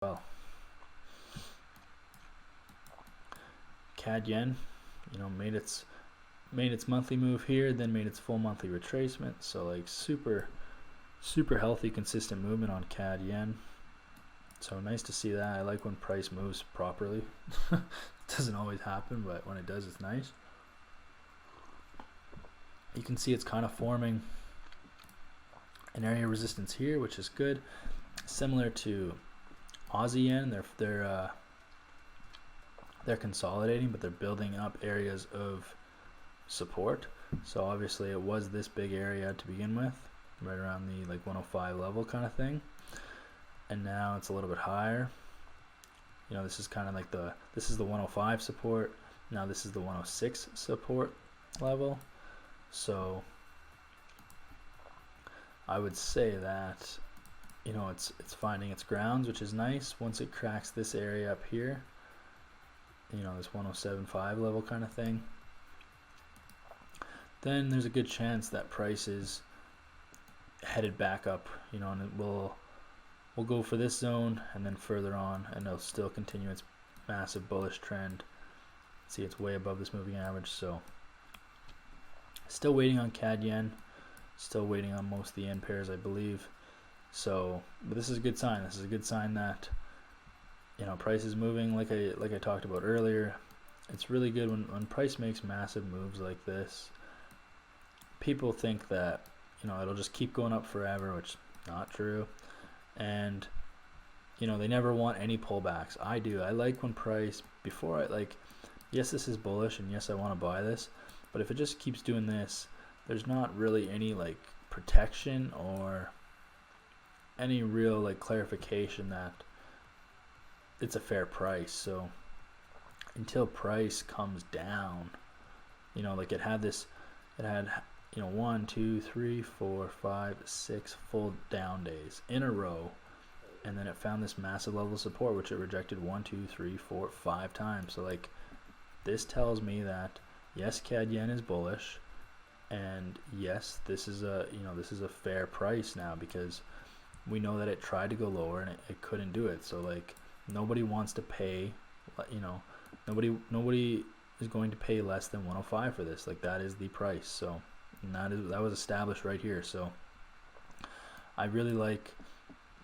well. CAD yen, made its monthly move here, then made its full monthly retracement. So like super healthy, consistent movement on CAD yen. So nice to see that. I like when price moves properly. It doesn't always happen, but when it does, it's nice. You can see it's kind of forming an area of resistance here, which is good. Similar to Aussie yen, they're consolidating, but they're building up areas of support. So obviously it was this big area to begin with, right around the like 105 level kind of thing, and now it's a little bit higher. This is kind of like this is the 105 support. Now this is the 106 support level. So I would say that it's finding its grounds, which is nice. Once it cracks this area up here, this 107.5 level kind of thing, then there's a good chance that price is headed back up, and we'll go for this zone and then further on, and it'll still continue its massive bullish trend. See, it's way above this moving average. So still waiting on CAD yen, still waiting on most of the yen pairs, I believe. So, but this is a good sign. This is a good sign that price is moving like I talked about earlier. It's really good when price makes massive moves like this. People think that it'll just keep going up forever, which is not true. And they never want any pullbacks. I do. I like when price, before yes, this is bullish, and yes, I want to buy this, but if it just keeps doing this, there's not really any protection or any real clarification that it's a fair price. So until price comes down, it had 1, 2, 3, 4, 5, 6 full down days in a row, and then it found this massive level of support, which it rejected 1, 2, 3, 4, 5 times. So this tells me that yes, CAD yen is bullish, and yes, this is a fair price now, because we know that it tried to go lower and it couldn't do it. So nobody wants to pay, nobody is going to pay less than 105 for this. That is the price. So that was established right here. So I really like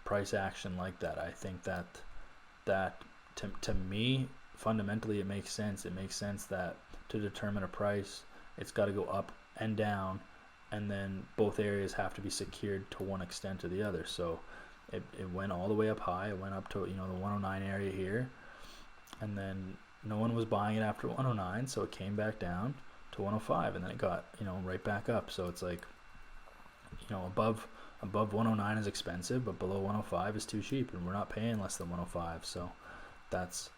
price action like that. I think that to me, fundamentally, it makes sense. It makes sense that to determine a price, it's got to go up and down, and then both areas have to be secured to one extent or the other. So it went all the way up high. It went up to the 109 area here, and then no one was buying it after 109, so it came back down to 105, and then it got right back up. So it's above 109 is expensive, but below 105 is too cheap, and we're not paying less than 105. So that's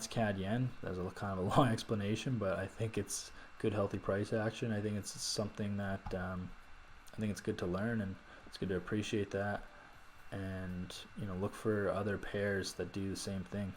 CAD yen. There's a kind of a long explanation, but I think it's good, healthy price action. I think it's something that I think it's good to learn, and it's good to appreciate that, and look for other pairs that do the same thing.